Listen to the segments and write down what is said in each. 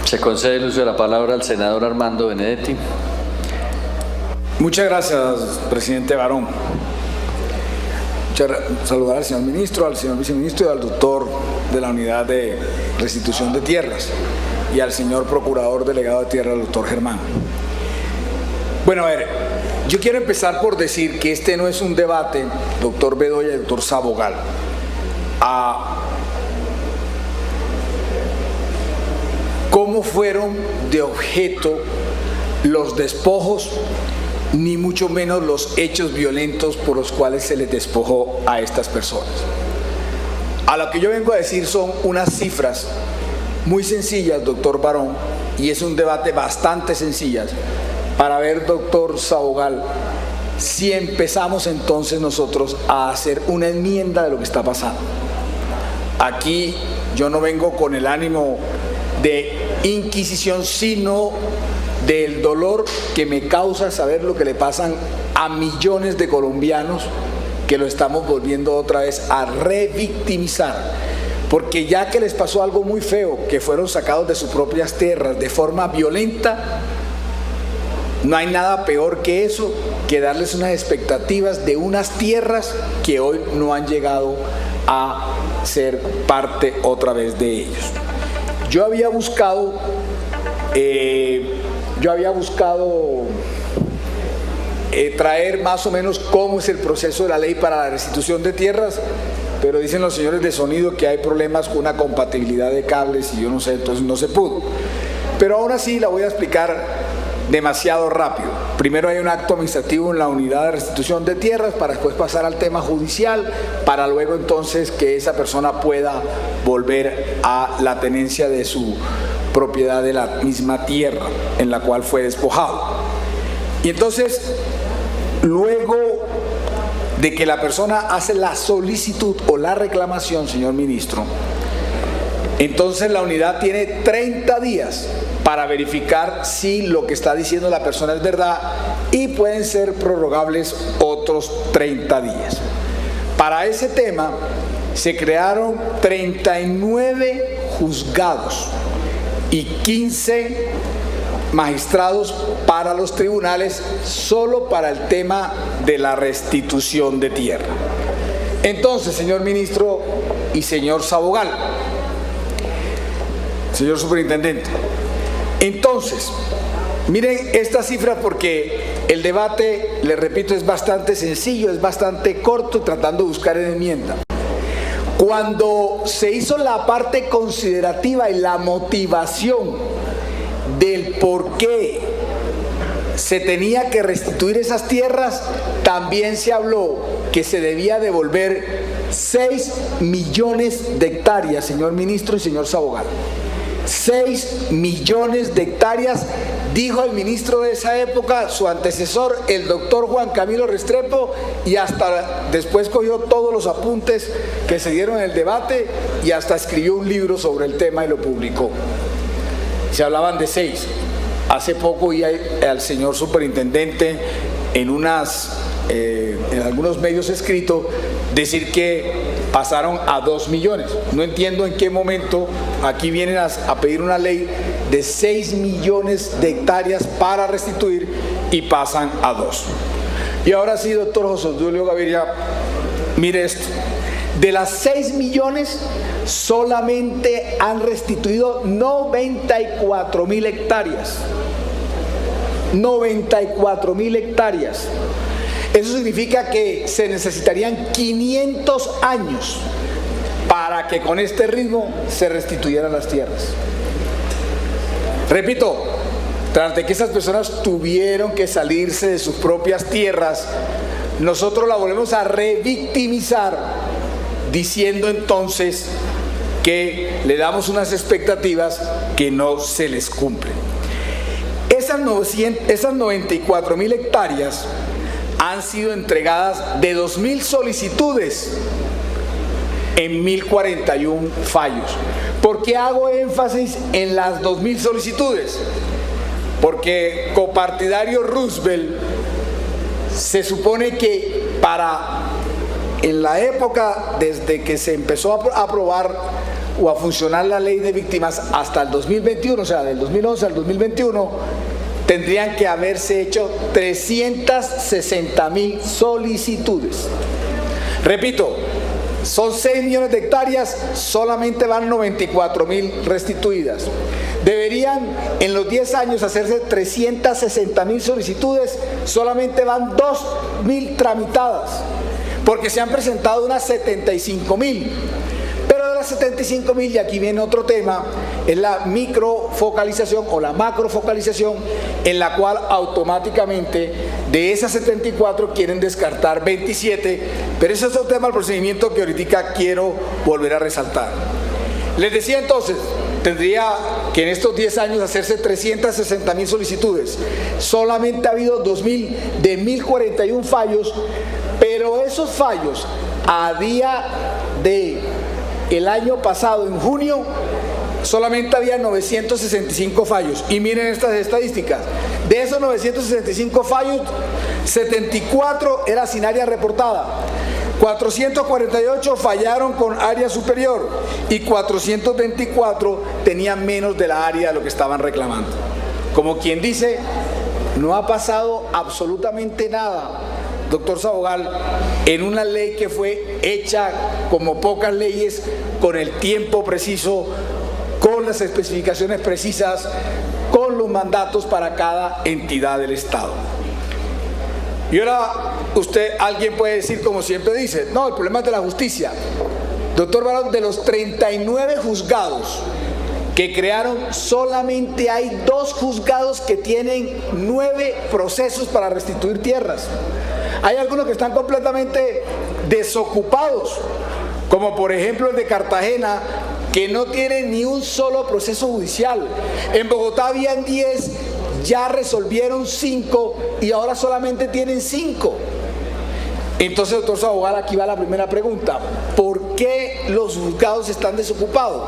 Se concede el uso de la palabra al senador Armando Benedetti. Muchas gracias, presidente Barón. Saludar al señor ministro, al señor viceministro y al doctor de la Unidad de Restitución de Tierras y al señor procurador delegado de tierra, el doctor Germán. Bueno, a ver, yo quiero empezar por decir que este no es un debate, doctor Bedoya y doctor Sabogal, a cómo fueron de objeto los despojos, ni mucho menos los hechos violentos por los cuales se les despojó a estas personas. A lo que yo vengo a decir son unas cifras muy sencillas, doctor Barón, y es un debate bastante sencillas, para ver, doctor Sabogal, si empezamos entonces nosotros a hacer una enmienda de lo que está pasando. Aquí yo no vengo con el ánimo de inquisición, sino del dolor que me causa saber lo que le pasan a millones de colombianos que lo estamos volviendo otra vez a revictimizar, porque ya que les pasó algo muy feo, que fueron sacados de sus propias tierras de forma violenta, no hay nada peor que eso, que darles unas expectativas de unas tierras que hoy no han llegado a ser parte otra vez de ellos. Yo había buscado traer más o menos cómo es el proceso de la ley para la restitución de tierras, pero dicen los señores de sonido que hay problemas con una compatibilidad de cables y yo no sé, entonces no se pudo. Pero aún así la voy a explicar demasiado rápido. Primero hay un acto administrativo en la unidad de restitución de tierras para después pasar al tema judicial, para luego entonces que esa persona pueda volver a la tenencia de su propiedad de la misma tierra en la cual fue despojado. Y entonces, luego de que la persona hace la solicitud o la reclamación, señor ministro, entonces la unidad tiene 30 días para verificar si lo que está diciendo la persona es verdad y pueden ser prorrogables otros 30 días. Para ese tema se crearon 39 juzgados y 15 magistrados para los tribunales solo para el tema de la restitución de tierra. Entonces, señor ministro y señor Sabogal, señor superintendente, entonces, miren esta cifra porque el debate, les repito, es bastante sencillo, es bastante corto, tratando de buscar en enmienda. Cuando se hizo la parte considerativa y la motivación del por qué se tenía que restituir esas tierras, también se habló que se debía devolver 6 millones de hectáreas, señor ministro y señor Sabogal. 6 millones de hectáreas, dijo el ministro de esa época, su antecesor, el doctor Juan Camilo Restrepo, y hasta después cogió todos los apuntes que se dieron en el debate y hasta escribió un libro sobre el tema y lo publicó. Se hablaban de 6. Hace poco oí al señor superintendente en algunos medios escritos decir que pasaron a 2 millones. No entiendo en qué momento aquí vienen a pedir una ley de 6 millones de hectáreas para restituir y pasan a 2. Y ahora sí, doctor José Obdulio Gaviria, mire esto. De las 6 millones, solamente han restituido 94.000 hectáreas. 94.000 hectáreas. Eso significa que se necesitarían 500 años para que con este ritmo se restituyeran las tierras. Repito, tras de que esas personas tuvieron que salirse de sus propias tierras, nosotros la volvemos a revictimizar, diciendo entonces que le damos unas expectativas que no se les cumplen. Esas 94.000 hectáreas han sido entregadas de 2.000 solicitudes en 1.041 fallos. ¿Por qué hago énfasis en las 2.000 solicitudes? Porque copartidario Roosevelt se supone que en la época desde que se empezó a aprobar o a funcionar la ley de víctimas hasta el 2021, o sea, del 2011 al 2021, tendrían que haberse hecho 360.000 solicitudes. Repito, son 6 millones de hectáreas, solamente van 94.000 restituidas. Deberían en los 10 años hacerse 360.000 solicitudes, solamente van 2.000 tramitadas, porque se han presentado unas 75.000. Pero de las 75.000, y aquí viene otro tema, es la microfocalización o la macrofocalización, en la cual automáticamente de esas 74 quieren descartar 27, pero ese es otro tema del procedimiento que ahorita quiero volver a resaltar. Les decía entonces, tendría que en estos 10 años hacerse 360.000 solicitudes. Solamente ha habido 2.000 de 1.041 fallos, pero esos fallos a día de el año pasado, en junio, solamente había 965 fallos. Y miren estas estadísticas. De esos 965 fallos, 74 era sin área reportada. 448 fallaron con área superior y 424 tenían menos de la área de lo que estaban reclamando. Como quien dice, no ha pasado absolutamente nada, doctor Sabogal, en una ley que fue hecha como pocas leyes, con el tiempo preciso, con las especificaciones precisas, con los mandatos para cada entidad del Estado. Y ahora alguien puede decir, como siempre dice, no, el problema es de la justicia. Doctor Barón, de los 39 juzgados que crearon, solamente hay 2 juzgados que tienen 9 procesos para restituir tierras. Hay algunos que están completamente desocupados, como por ejemplo el de Cartagena, que no tiene ni un solo proceso judicial. En Bogotá habían 10, ya resolvieron 5 y ahora solamente tienen 5. Entonces, doctor Sabogal, aquí va la primera pregunta. ¿Por qué los juzgados están desocupados?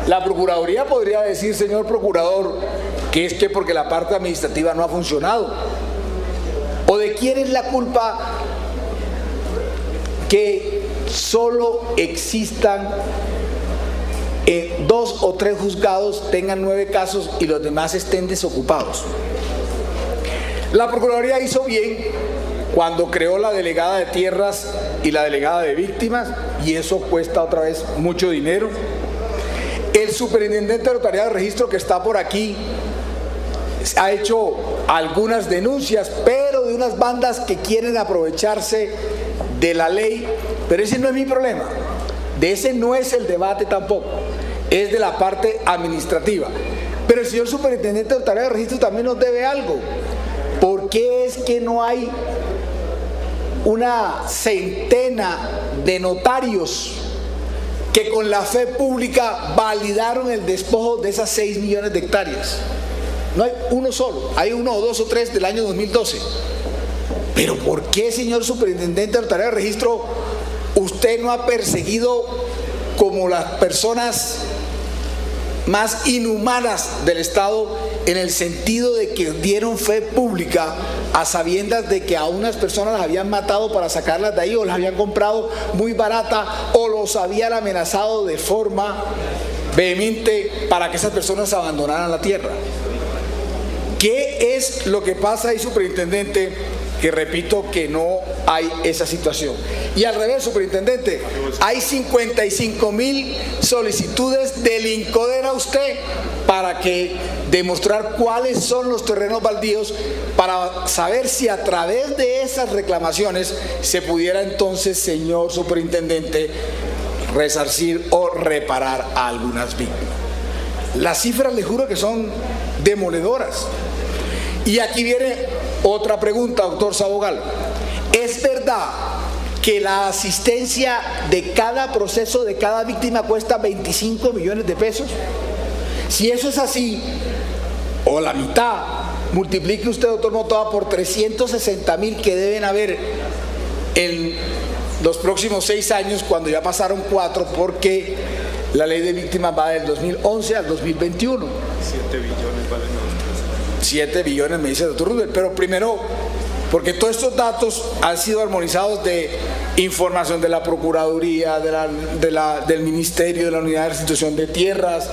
La Procuraduría podría decir, señor procurador, que es que porque la parte administrativa no ha funcionado. ¿O de quién es la culpa que solo existan 2 o 3 juzgados, tengan 9 casos y los demás estén desocupados? La Procuraduría hizo bien cuando creó la delegada de tierras y la delegada de víctimas, y eso cuesta otra vez mucho dinero. El superintendente de notariado de registro, que está por aquí, ha hecho algunas denuncias, pero de unas bandas que quieren aprovecharse de la ley. Pero ese no es mi problema, de ese no es el debate tampoco, es de la parte administrativa. Pero el señor superintendente de notariado de registro también nos debe algo. ¿Por qué es que no hay una centena de notarios que con la fe pública validaron el despojo de esas 6 millones de hectáreas? No hay uno solo, hay 1 o 2 o 3 del año 2012. Pero ¿por qué, señor superintendente de notariado de registro, usted no ha perseguido como las personas más inhumanas del Estado, en el sentido de que dieron fe pública a sabiendas de que a unas personas las habían matado para sacarlas de ahí, o las habían comprado muy barata, o los habían amenazado de forma vehemente para que esas personas abandonaran la tierra? ¿Qué es lo que pasa ahí, superintendente? Que repito que no hay esa situación. Y al revés, superintendente, hay 55.000 solicitudes del INCODER a usted para que demostrar cuáles son los terrenos baldíos, para saber si a través de esas reclamaciones se pudiera entonces, señor superintendente, resarcir o reparar a algunas víctimas. Las cifras, le juro que son demoledoras. Y aquí viene otra pregunta, doctor Sabogal. ¿Es verdad que la asistencia de cada proceso de cada víctima cuesta 25 millones de pesos? Si eso es así, o la mitad, multiplique usted, doctor Motoa, por 360.000 que deben haber en los próximos 6 años, cuando ya pasaron 4, porque la ley de víctimas va del 2011 al 2021. 7 billones valen los 7 billones, me dice el doctor Rudel. Pero primero, porque todos estos datos han sido armonizados de información de la Procuraduría, del Ministerio de la Unidad de Restitución de Tierras,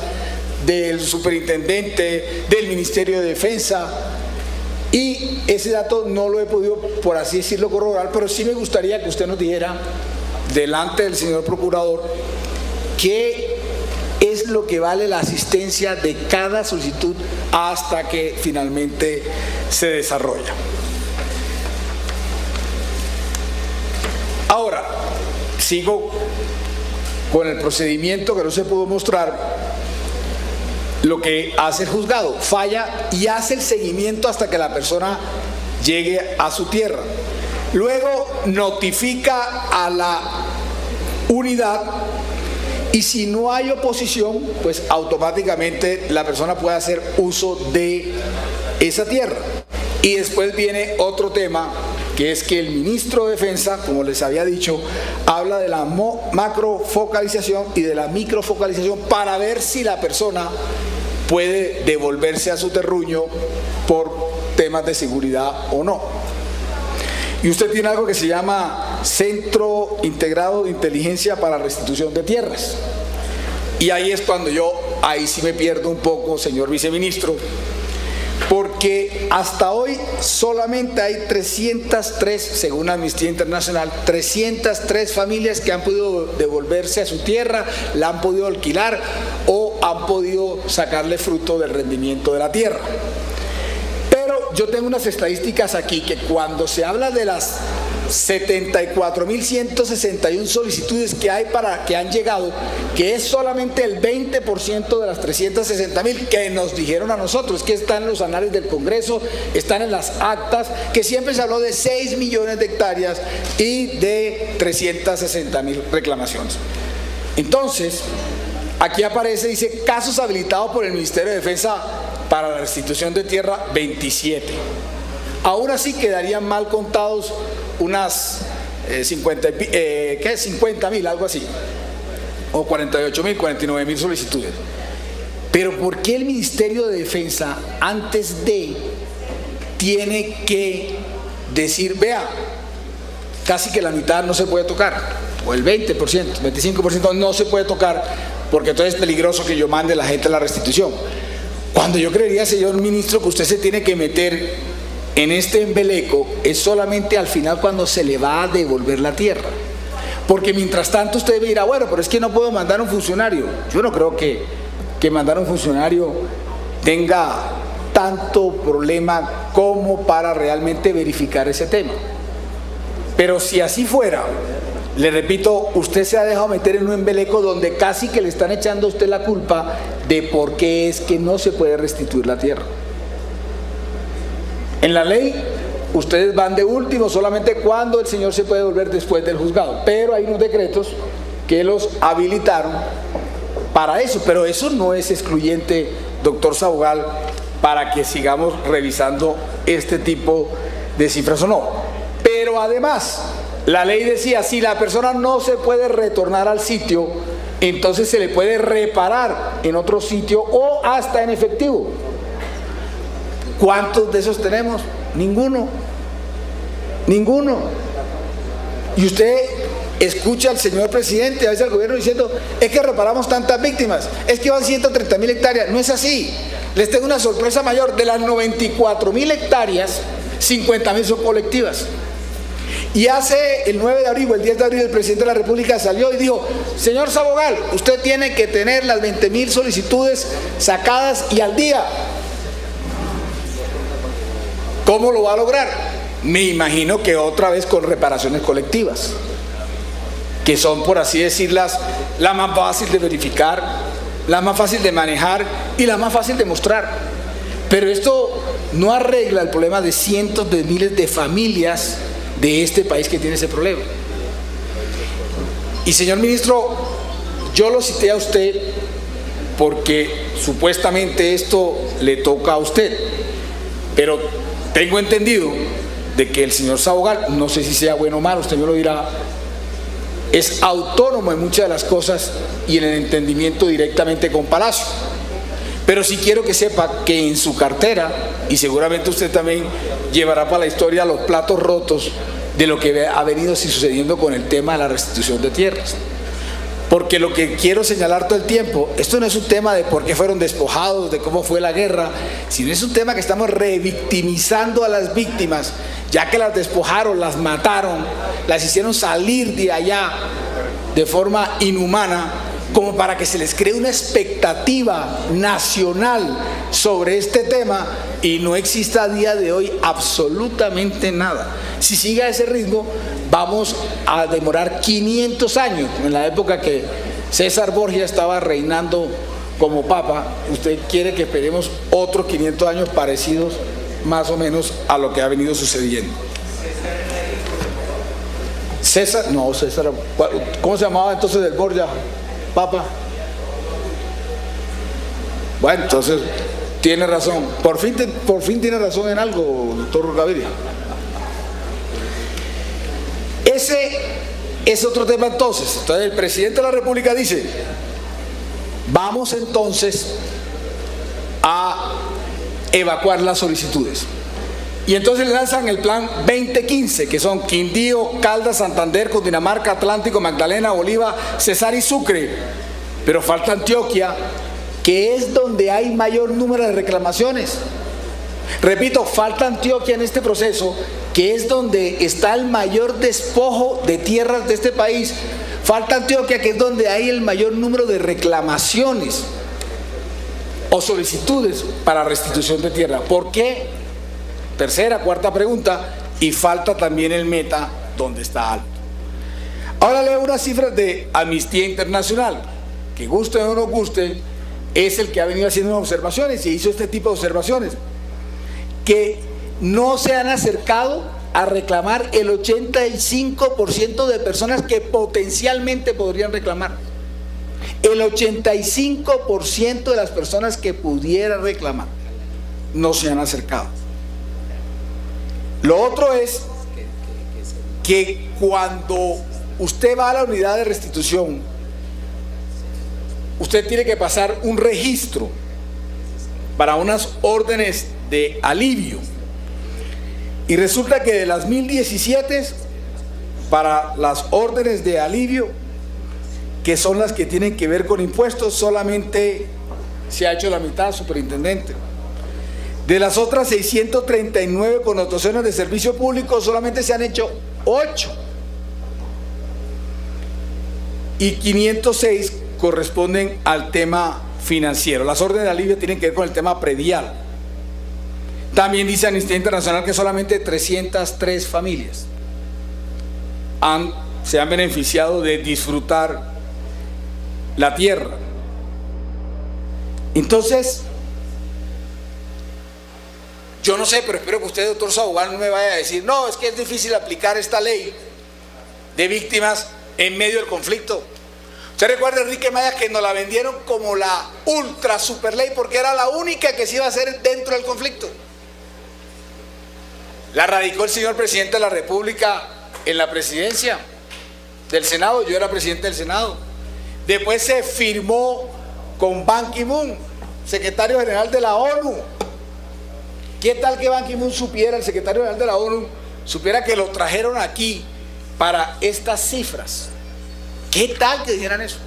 del Superintendente, del Ministerio de Defensa, y ese dato no lo he podido, por así decirlo, corroborar, pero sí me gustaría que usted nos dijera, delante del señor Procurador, qué es lo que vale la asistencia de cada solicitud hasta que finalmente se desarrolla. Ahora, sigo con el procedimiento que no se pudo mostrar. Lo que hace el juzgado, falla y hace el seguimiento hasta que la persona llegue a su tierra. Luego notifica a la unidad y si no hay oposición, pues automáticamente la persona puede hacer uso de esa tierra. Y después viene otro tema, que es que el ministro de Defensa, como les había dicho, habla de la macrofocalización y de la microfocalización para ver si la persona puede devolverse a su terruño por temas de seguridad o no. Y usted tiene algo que se llama Centro Integrado de Inteligencia para Restitución de Tierras. Y ahí es cuando ahí sí me pierdo un poco, señor viceministro, porque hasta hoy solamente hay 303, según Amnistía Internacional, 303 familias que han podido devolverse a su tierra, la han podido alquilar o han podido sacarle fruto del rendimiento de la tierra. Pero yo tengo unas estadísticas aquí que cuando se habla de las 74.161 solicitudes que hay que han llegado, que es solamente el 20% de las 360.000 que nos dijeron a nosotros, que están en los anales del Congreso, están en las actas, que siempre se habló de 6 millones de hectáreas y de 360.000 reclamaciones. Entonces, aquí aparece, dice, casos habilitados por el Ministerio de Defensa para la restitución de tierra, 27. Aún así quedarían mal contados unas 50.000, algo así, o 48.000, 49.000 solicitudes. Pero ¿por qué el Ministerio de Defensa antes de tiene que decir, vea, casi que la mitad no se puede tocar, o el 20%, 25% no se puede tocar, porque entonces es peligroso que yo mande a la gente a la restitución? Cuando yo creería, señor ministro, que usted se tiene que meter en este embeleco es solamente al final cuando se le va a devolver la tierra. Porque mientras tanto usted me dirá, bueno, pero es que no puedo mandar a un funcionario. Yo no creo que mandar a un funcionario tenga tanto problema como para realmente verificar ese tema. Pero si así fuera, le repito, usted se ha dejado meter en un embeleco donde casi que le están echando a usted la culpa de por qué es que no se puede restituir la tierra. En la ley, ustedes van de último solamente cuando el señor se puede volver después del juzgado, pero hay unos decretos que los habilitaron para eso, pero eso no es excluyente, doctor Sabogal, para que sigamos revisando este tipo de cifras o no. Pero además, la ley decía, si la persona no se puede retornar al sitio, entonces se le puede reparar en otro sitio o hasta en efectivo. ¿Cuántos de esos tenemos? Ninguno. Ninguno. Y usted escucha al señor presidente, a veces al gobierno diciendo, es que reparamos tantas víctimas, es que van 130.000 hectáreas. No es así. Les tengo una sorpresa mayor. De las 94.000 hectáreas, 50.000 son colectivas. Y hace el 9 de abril o el 10 de abril el presidente de la República salió y dijo, señor Sabogal, usted tiene que tener las 20.000 solicitudes sacadas y al día. ¿Cómo lo va a lograr? Me imagino que otra vez con reparaciones colectivas, que son, por así decirlas, la más fácil de verificar, la más fácil de manejar y la más fácil de mostrar. Pero esto no arregla el problema de cientos de miles de familias de este país que tiene ese problema. Y señor ministro, yo lo cité a usted porque supuestamente esto le toca a usted, pero tengo entendido de que el señor Sabogal, no sé si sea bueno o malo, usted me lo dirá, es autónomo en muchas de las cosas y en el entendimiento directamente con Palacio. Pero sí quiero que sepa que en su cartera, y seguramente usted también llevará para la historia los platos rotos de lo que ha venido sucediendo con el tema de la restitución de tierras. Porque lo que quiero señalar todo el tiempo, esto no es un tema de por qué fueron despojados, de cómo fue la guerra, sino es un tema que estamos revictimizando a las víctimas, ya que las despojaron, las mataron, las hicieron salir de allá de forma inhumana, como para que se les cree una expectativa nacional sobre este tema y no exista a día de hoy absolutamente nada. Si sigue a ese ritmo, vamos a demorar 500 años. En la época que César Borgia estaba reinando como papa, usted quiere que esperemos otros 500 años parecidos más o menos a lo que ha venido sucediendo. César, ¿cómo se llamaba entonces el Borgia? Papa. Bueno, entonces tiene razón. Por fin tiene razón en algo, doctor Gaviria. Ese es otro tema entonces. Entonces el presidente de la República dice, vamos entonces a evacuar las solicitudes. Y entonces le lanzan el plan 2015, que son Quindío, Caldas, Santander, Cundinamarca, Atlántico, Magdalena, Bolívar, Cesar y Sucre. Pero falta Antioquia, que es donde hay mayor número de reclamaciones. Repito, falta Antioquia en este proceso, que es donde está el mayor despojo de tierras de este país. Falta Antioquia, que es donde hay el mayor número de reclamaciones o solicitudes para restitución de tierra. ¿Por qué? Tercera, cuarta pregunta, y falta también el Meta, donde está alto. Ahora leo unas cifras de Amnistía Internacional, que guste o no guste, es el que ha venido haciendo observaciones y hizo este tipo de observaciones, que no se han acercado a reclamar el 85% de personas que potencialmente podrían reclamar. El 85% de las personas que pudieran reclamar no se han acercado. Lo otro es que cuando usted va a la unidad de restitución, usted tiene que pasar un registro para unas órdenes de alivio. Y resulta que de las 1017, para las órdenes de alivio, que son las que tienen que ver con impuestos, solamente se ha hecho la mitad, superintendente. De las otras 639 connotaciones de servicio público, solamente se han hecho 8. Y 506 corresponden al tema financiero. Las órdenes de alivio tienen que ver con el tema predial. También dice Amnistía Internacional que solamente 303 familias se han beneficiado de disfrutar la tierra. Entonces, yo no sé, pero espero que usted, doctor Sabogal, no me vaya a decir, no, es que es difícil aplicar esta ley de víctimas en medio del conflicto. Usted recuerda, Enrique Maya, que nos la vendieron como la ultra super ley porque era la única que se iba a hacer dentro del conflicto. La radicó el señor presidente de la República en la presidencia del Senado, yo era presidente del Senado. Después se firmó con Ban Ki-moon, secretario general de la ONU. ¿Qué tal que Ban Ki-moon supiera, el secretario general de la ONU, supiera que lo trajeron aquí para estas cifras? ¿Qué tal que dijeran eso?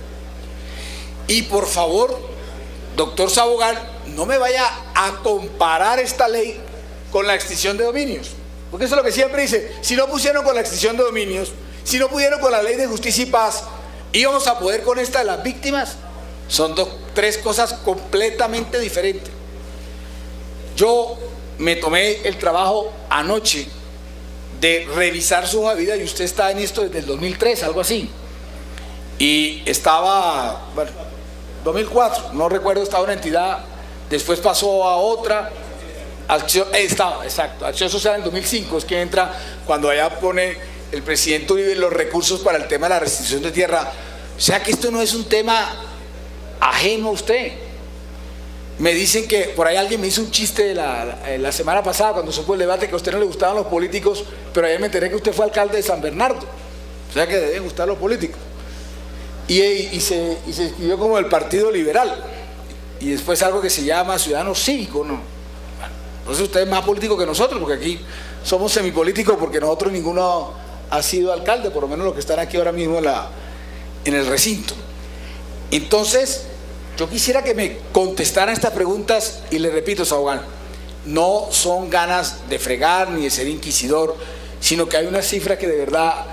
Y por favor, doctor Sabogal, no me vaya a comparar esta ley con la extinción de dominios, porque eso es lo que siempre dice, si no pusieron con la extinción de dominios, si no pudieron con la ley de justicia y paz, íbamos a poder con esta de las víctimas. Son tres cosas completamente diferentes. Yo me tomé el trabajo anoche de revisar su hoja de vida y usted está en esto desde el 2003, algo así. Y estaba, bueno, 2004, no recuerdo, estaba en una entidad, después pasó a otra, Acción Social en 2005, es que entra cuando allá pone el presidente Uribe los recursos para el tema de la restitución de tierra. O sea que esto no es un tema ajeno a usted. Me dicen que, por ahí alguien me hizo un chiste la semana pasada cuando supo el debate, que a usted no le gustaban los políticos, pero ayer me enteré que usted fue alcalde de San Bernardo, o sea que deben gustar los políticos. Y se inscribió como el Partido Liberal, y después algo que se llama Ciudadano Cívico, ¿no? Bueno, entonces usted es más político que nosotros, porque aquí somos semipolíticos porque nosotros ninguno ha sido alcalde, por lo menos los que están aquí ahora mismo en el recinto. Entonces, yo quisiera que me contestaran estas preguntas y les repito, Saogán, no son ganas de fregar ni de ser inquisidor, sino que hay unas cifras que de verdad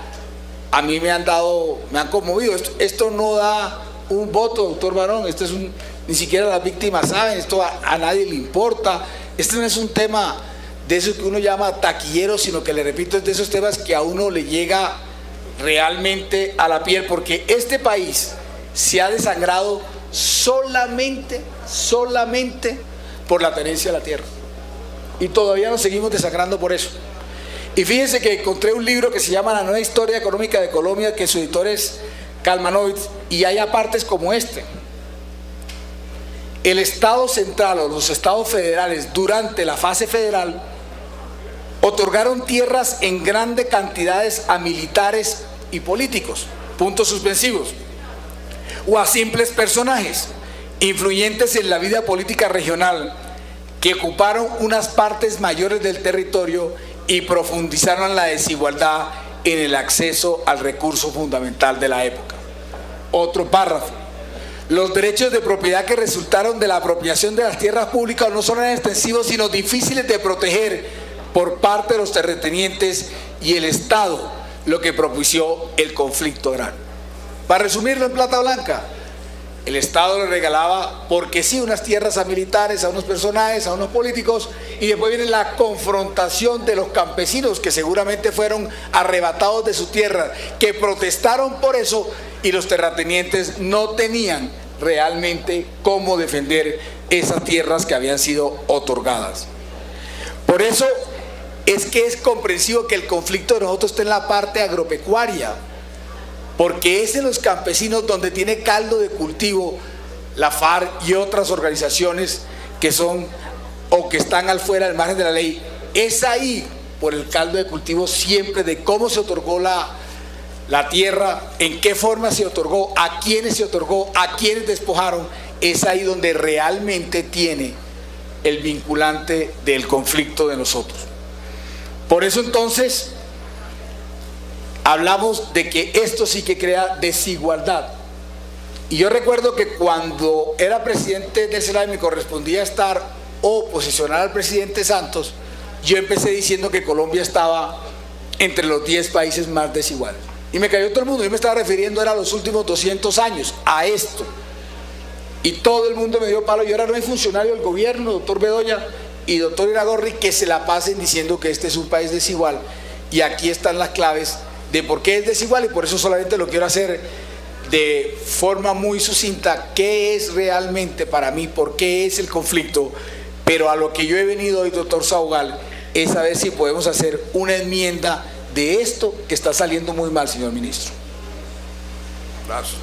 a mí me han conmovido. Esto no da un voto, doctor Barón, esto es ni siquiera las víctimas saben, esto a nadie le importa. Este no es un tema de eso que uno llama taquillero, sino que le repito, es de esos temas que a uno le llega realmente a la piel, porque este país se ha desangrado solamente por la tenencia de la tierra. Y todavía nos seguimos desangrando por eso. Y fíjense que encontré un libro que se llama La Nueva Historia Económica de Colombia, que su editor es Kalmanovitz, y hay apartes como este. El Estado central o los estados federales durante la fase federal otorgaron tierras en grandes cantidades a militares y políticos, puntos suspensivos, o a simples personajes influyentes en la vida política regional que ocuparon unas partes mayores del territorio y profundizaron la desigualdad en el acceso al recurso fundamental de la época. Otro párrafo. Los derechos de propiedad que resultaron de la apropiación de las tierras públicas no son extensivos, sino difíciles de proteger por parte de los terratenientes y el Estado, lo que propició el conflicto agrario. Para resumirlo en plata blanca, el Estado le regalaba, porque sí, unas tierras a militares, a unos personajes, a unos políticos, y después viene la confrontación de los campesinos que seguramente fueron arrebatados de su tierra, que protestaron por eso, y los terratenientes no tenían realmente cómo defender esas tierras que habían sido otorgadas. Por eso es que es comprensivo que el conflicto de nosotros esté en la parte agropecuaria, porque es en los campesinos donde tiene caldo de cultivo la FARC y otras organizaciones que son o que están al fuera del margen de la ley. Es ahí por el caldo de cultivo siempre de cómo se otorgó la tierra, en qué forma se otorgó, a quiénes se otorgó, a quiénes despojaron. Es ahí donde realmente tiene el vinculante del conflicto de nosotros. Por eso entonces hablamos de que esto sí que crea desigualdad. Y yo recuerdo que cuando era presidente del Senado y me correspondía estar o posicionar al presidente Santos, yo empecé diciendo que Colombia estaba entre los 10 países más desiguales. Y me cayó todo el mundo. Yo me estaba refiriendo a los últimos 200 años, a esto. Y todo el mundo me dio palo. Y ahora no hay funcionario del gobierno, doctor Bedoya y doctor Iragorri, que se la pasen diciendo que este es un país desigual. Y aquí están las claves de por qué es desigual, y por eso solamente lo quiero hacer de forma muy sucinta, qué es realmente para mí, por qué es el conflicto. Pero a lo que yo he venido hoy, doctor Saogal, es a ver si podemos hacer una enmienda de esto que está saliendo muy mal, señor ministro. Gracias.